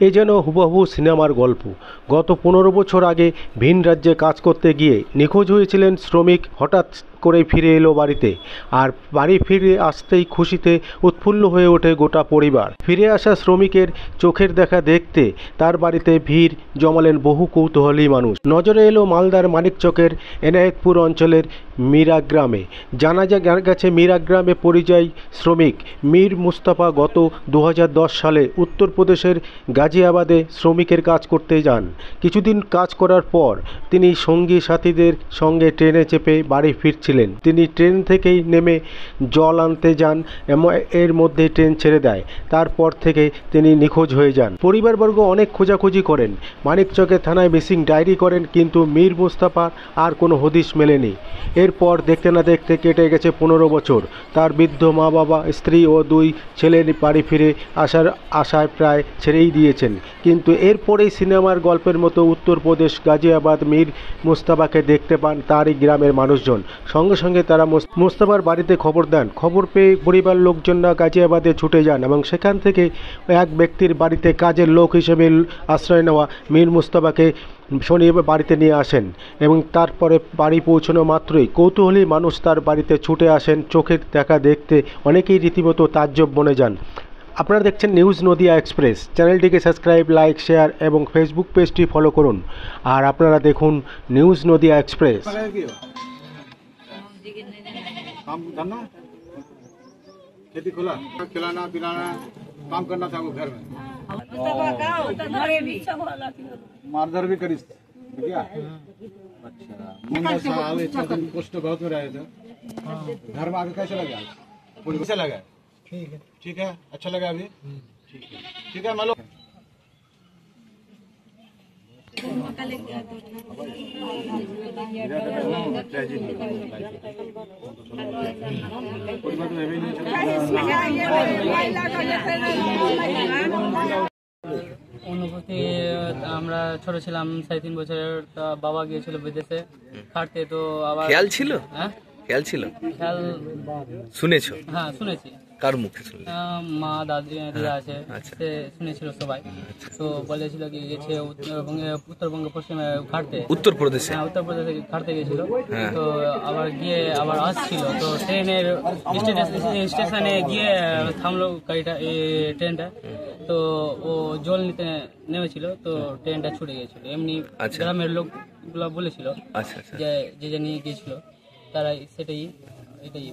এ যেন হুবহু সিনেমার গল্প। গত 15 বছর আগে ভিন রাজ্যে কাজ করতে গিয়ে নিখোঁজ হয়েছিলেন শ্রমিক। হঠাৎ করে ফিরে এলো বাড়িতে, আর বাড়ি ফিরে আসতেই খুশিতে উৎফুল্ল হয়ে ওঠে গোটা পরিবার। ফিরে আসা শ্রমিকের চোখের দেখা দেখতে তার বাড়িতে ভিড় জমালেন বহু কৌতূহলী মানুষ। নজরে এলো মালদার মানিকচকের এনায়েতপুর অঞ্চলের মীরা গ্রামে। জানা গেছে মীরা গ্রামে পরিযায়ী শ্রমিক মীর মুস্তাফা গত 2010 সালে উত্তরপ্রদেশের গাজিয়াবাদে শ্রমিকের কাজ করতে যান। কিছুদিন কাজ করার পর তিনি সঙ্গী সাথীদের সঙ্গে ট্রেনে চেপে বাড়ি ফিরছিলেন। তিনি ট্রেন থেকেই নেমে জল আনতে যান, এর মধ্যে ট্রেন ছেড়ে দেয়। তারপর থেকে তিনি নিখোঁজ হয়ে যান। পরিবারবর্গ অনেক খোঁজাখুঁজি করেন, মানিকচকে থানায় মিসিং ডায়েরি করেন, কিন্তু মীর মুস্তাফার আর কোনো হদিশ মেলেনি। এরপর দেখতে না দেখতে কেটে গেছে 15 বছর। তার বৃদ্ধ মা বাবা, স্ত্রী ও 2 ছেলে বাড়ি ফিরে আসার আশায় প্রায় ছেড়েই দিয়েছেন। কিন্তু এরপরেই সিনেমার গল্পের মতো উত্তরপ্রদেশ গাজিয়াবাদ মীর মুস্তাফাকে দেখতে পান তারই গ্রামের মানুষজন। সঙ্গে সঙ্গে তারা মুস্তাফার বাড়িতে খবর দেন। খবর পেয়ে পরিবার লোকজনরা গাজিয়াবাদে ছুটে যান এবং সেখান থেকে এক ব্যক্তির বাড়িতে কাজের লোক হিসেবে আশ্রয় নেওয়া মীর মুস্তাফাকে শনিবার বাড়িতে নিয়ে আসেন এবং তারপরে বাড়ি পৌঁছানো মাত্রই কৌতূহলী মানুষ তার বাড়িতে ছুটে আসেন চোখের দেখা দেখতে। অনেকেই রীতিমতো তাজ্জব বনে যান। আপনারা দেখছেন নিউজ নদিয়া এক্সপ্রেস। চ্যানেলটিকে সাবস্ক্রাইব, লাইক, শেয়ার এবং ফেসবুক পেজটি ফলো করুন। আর আপনারা দেখুন নিউজ নদিয়া এক্সপ্রেস। खेती खुला, खिलाना पिलाना काम करना था वो घर में। मारधर भी करी क्या? अच्छा पोस्ट बहुत में रहे थे। घर में आके कैसे लगा? कैसे लगा? ठीक है, अच्छा लगा अभी? ठीक है मालूम। অনুভূতি, আমরা ছোট ছিলাম, 3.5 বছরের। বাবা গিয়েছিল বিদেশে খাটতে, তো আবার খেয়াল ছিল। হ্যাঁ, খেয়াল ছিল। খেয়াল শুনেছো? হ্যাঁ শুনেছি। কার মুখে শুনলে? মা দাদি দিদা আছে, আচ্ছা। সে শুনেছিল সবাই। তো বলেছিল কি গেছে উত্তরবঙ্গে পশ্চিমে খাটতে, উত্তরপ্রদেশে। হ্যাঁ উত্তরপ্রদেশে খাটতে গেছিল। হ্যাঁ। তো আবার গিয়ে আবার আসছিল, তো ট্রেনের স্টেশনে গিয়ে থামলো গাড়িটা, ট্রেনটা। তো ও জল নিতে নেমেছিল, তো ট্রেনটা ছুটে গেছিল। এমনি গ্রামের লোকগুলো বলেছিল, আচ্ছা আচ্ছা, যে নিয়ে গিয়েছিল তারা এটাই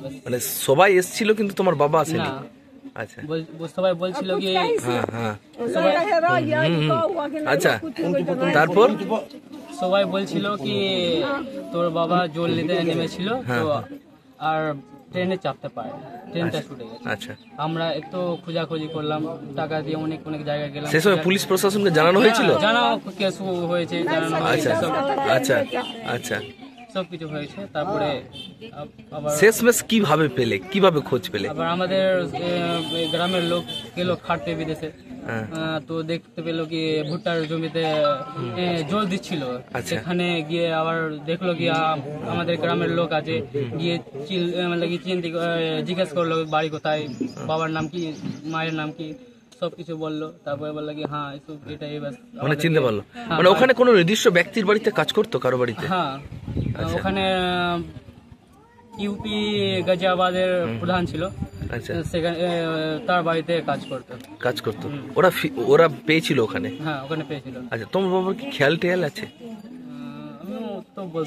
বাস। মানে সবাই এসেছিল কিন্তু তোমার বাবা আসেনি? না, আচ্ছা, সবাই বলছিল কি, হ্যাঁ হ্যাঁ, সবাই আচ্ছা। তারপর সবাই বলছিল কি তোর বাবা জল নিতে নেমেছিল, তো আর ট্রেনে চাপতে পারে, ট্রেনটা ছুটে গেছে। আচ্ছা, আমরা একটু খোঁজাখুঁজি করলাম, টাকা দিয়ে অনেক অনেক জায়গায় গেলাম। সেই সময় পুলিশ প্রশাসনকে জানানো হয়েছিল? জানাও কেস হয়েছে, জানানো হয়েছে, আচ্ছা আচ্ছা, সবকিছু হয়েছে। তারপরে আবার শেষমেশ কিভাবে পেলে, কিভাবে খোঁজ পেলে? আবার আমাদের গ্রামের লোক গেল খাটতে বিদেশে, তো দেখতে পেলো কি ভুট্টার জমিতে জল দিচ্ছিল। সেখানে গিয়ে আবার দেখলো কি আমাদের গ্রামের লোক আছে, গিয়ে চিনতে জিজ্ঞেস করলো বাড়ি কোথায়, বাবার নাম কি, মায়ের নাম কি, সবকিছু বললো। তারপরে বললো কি হ্যাঁ এটাই, মানে চিনতে পারলো। মানে ওখানে কোনো নির্দিষ্ট ব্যক্তির বাড়িতে কাজ করতো, কারো বাড়িতে? হ্যাঁ, ওখানে ইউপি গাজিয়াবাদের প্রধান ছিল, সেখানে তার বাড়িতে কাজ করতো। ওরা পেয়েছিল ওখানে? হ্যাঁ, ওখানে পেয়েছিল। আচ্ছা, তোমার বাবার কি খেয়াল টেয়াল আছে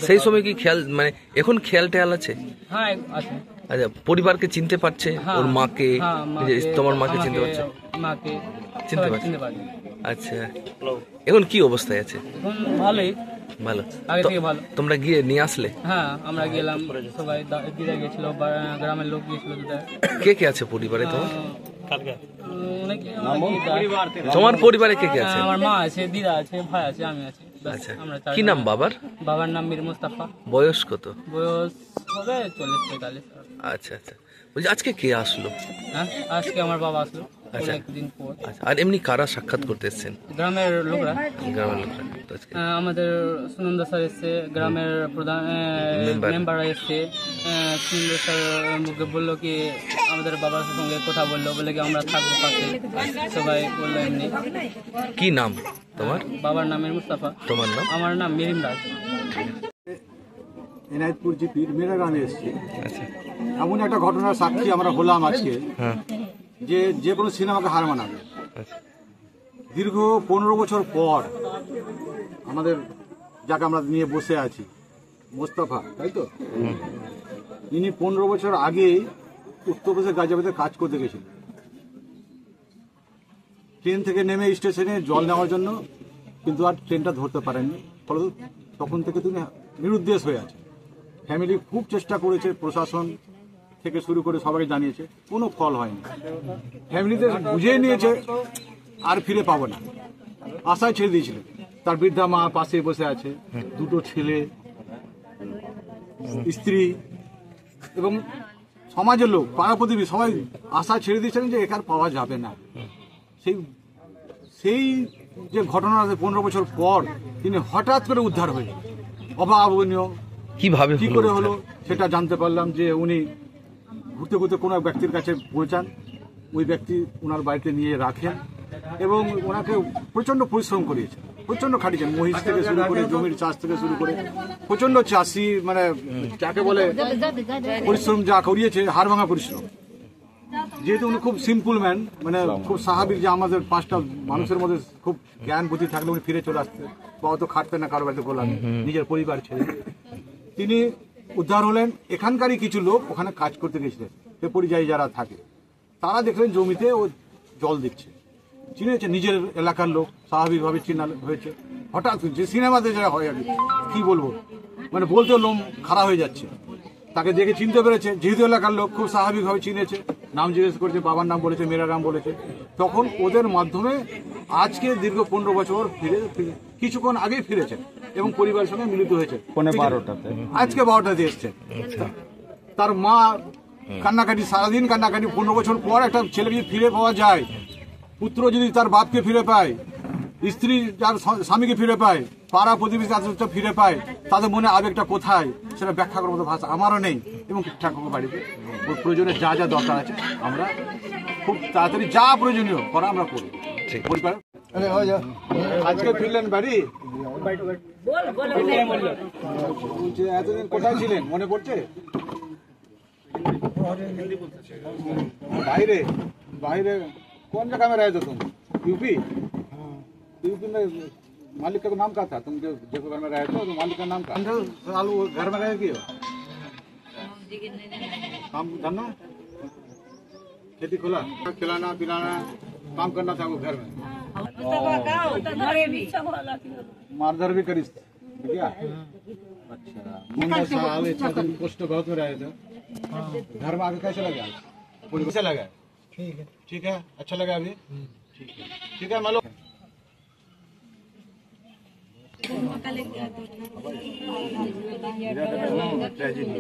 সেই সময়? কি খেয়াল, মানে এখন খেয়াল টেয়াল আছে? হ্যাঁ আছে। আচ্ছা, পরিবারকে চিনতে পারছে? ওর মাকে, তোমার মাকে চিনতে পারছে? মাকে চিনতে পারছে। আচ্ছা, এখন কি অবস্থায় আছে? এখন ভালোই, ভালো। আগে থেকে ভালো। তোমরা গিয়ে নিয়ে আসলে? হ্যাঁ, আমরা গেলাম, সবাই দিদা গেছিল, গ্রামের লোক গিয়েছিল। কে কে আছে পরিবারে তোমার? তোমার পরিবারে কে কে আছে? আমার মা আছে, দিদা আছে, ভাই আছে, আমি আছি। আচ্ছা, কি নাম বাবার? বাবার নাম মীর মুস্তাফা। বয়স কত? বয়স হবে 40-45। আচ্ছা আচ্ছা, বলছি আজকে কে আসলো? হ্যাঁ, আজকে আমার বাবা আসলো আচ্ছা, অনেকদিন পর। আচ্ছা, আর এমনি কারা সাক্ষাৎ করতে এসেছেন? গ্রামের লোকরা। গ্রামের লোকরা আমাদের সুনন্দা স্যার এসছে, গ্রামের প্রধান মেম্বাররা এসছে, সুন্দর স্যার মুখে বললো কি আমাদের বাবার সঙ্গে কথা বললো, বলে কি আমরা থাকবো পাশে, সবাই বললো এমনি। কি নাম তোমার? বাবার নামের মুস্তাফা। তোমার নাম? আমার নাম মিরিম রাজ। এনায়তপুর জিপির মেরা গ্রামে এসেছি। আচ্ছা, এমন একটা ঘটনার সাক্ষী আমরা হলাম আজকে, হ্যাঁ, যে কোনো সিনেমাকে হার মানাবে। আচ্ছা, দীর্ঘ 15 বছর পর আমাদের যাকে আমরা নিয়ে বসে আছি, মোস্তফা, তাই তো? ইনি 15 বছর আগে উত্তরপ্রদেশের গাজিয়াবাদে কাজ করতে গেছিলেন। ট্রেন থেকে নেমে স্টেশনে জল নেওয়ার জন্য, কিন্তু আর ট্রেনটা ধরতে পারেননি। ফলে তখন থেকে তিনি নিরুদ্দেশ হয়ে আছে। ফ্যামিলি খুব চেষ্টা করেছে, প্রশাসন থেকে শুরু করে সবাই জানিয়েছে, কোনো ফল হয়নি। ফ্যামিলিতে বুঝিয়ে নিয়েছে আর ফিরে পাবো না, আশায় ছেড়ে দিয়েছিলেন। তার বৃদ্ধা মা পাশে বসে আছে, দুটো ছেলে, স্ত্রী এবং সমাজের লোক, পাড়া প্রতিবেশী সবাই আশা ছেড়ে দিয়েছিলেন যে এখানে পাওয়া যাবে না। সেই যে ঘটনা 15 বছর পর তিনি হঠাৎ করে উদ্ধার হয়ে, অভাবনীয় কিভাবে কি করে হলো সেটা জানতে পারলাম যে উনি ঘুরতে ঘুরতে কোনো এক ব্যক্তির কাছে পৌঁছান। ওই ব্যক্তি ওনার বাড়িতে নিয়ে রাখেন এবং ওনাকে প্রচন্ড পরিশ্রম করিয়েছেন, প্রচন্ড খাটিয়েছেন। মহিষ থেকে শুরু করে, জমির চাষ থেকে শুরু করে প্রচন্ড চাষি, মানে যাকে বলে পরিশ্রম যা করিয়েছে, হাড় ভাঙা পরিশ্রম। যেহেতু উনি খুব সিম্পল ম্যান, মানে খুব স্বাভাবিক, যে আমাদের 5টা মানুষের মধ্যে খুব জ্ঞান বুদ্ধি থাকলে উনি ফিরে চলে আসতেন, বা অত খাটতেন না কারো বাড়িতে গোলাম, নিজের পরিবার ছেড়ে। তিনি উদ্ধার হলেন। এখানকারই কিছু লোক ওখানে কাজ করতে গেছিলেন, সে পরিযায়ী যারা থাকে, তারা দেখলেন জমিতে ও জল দিচ্ছে। চিনেছে, নিজের এলাকার লোক, স্বাভাবিকভাবে চিনা হয়েছে। হঠাৎ যে সিনেমাতে যা হয়, আর কি বলবো, মানে বলতে লোম খারাপ হয়ে যাচ্ছে। তাকে দেখে চিনতে পেরেছে, যেহেতু এলাকার লোক, খুব স্বাভাবিকভাবে চিনেছে, নাম জিজ্ঞেস করেছে, বাবার নাম বলেছে, মেয়েরা নাম বলেছে। তখন ওদের মাধ্যমে আজকে দীর্ঘ 15 বছর ফিরে কিছুক্ষণ আগেই ফিরেছেন এবং পরিবারের সঙ্গে মিলিত হয়েছে। 12টাতে, আজকে 12টাতে এসছে। তার মা কান্নাকাটি, সারাদিন কান্নাকাটি। 15 বছর পর একটা ছেলে যদি ফিরে পাওয়া যায়, পুত্র যদি তার বাপকে ফিরে পায়, স্ত্রী যার স্বামীকে ফিরে পায়, পাড়া প্রতিবেশী আত্মীয়তা ফিরে পায়, তাদের মনে আবেগটা কোথায় সেটা ব্যাখ্যা করার মতো ভাষা আমারও নেই। এবং ঠাকুর বাড়িতে প্রয়োজনে যা যা দরকার আছে আমরা খুব তাড়াতাড়ি যা প্রয়োজনীয় করা আমরা করব। পরিবার আজকে ফিরলেন বাড়ি, এতদিন কোথায় ছিলেন মনে পড়ছে? বাইরে বাইরে कौन जगह में रहे थे तुम? यूपी? यूपी में मालिक का नाम क्या था? तुम जो घर में रहे थे तो मालिक का नाम क्या? 15 साल वो घर में रहे क्यों? काम धंधा, खेती खोला, खिलाना पिलाना, काम करना था वो घर में। मारधर भी करी क्या? अच्छा, 15 साल इतना तुम पोस्ट बहुत में रहे थे, घर में आके कैसे लगा? कैसे लगा? ठीक है, अच्छा लगा अभी? ठीक है, मान लो ट्रेजेडी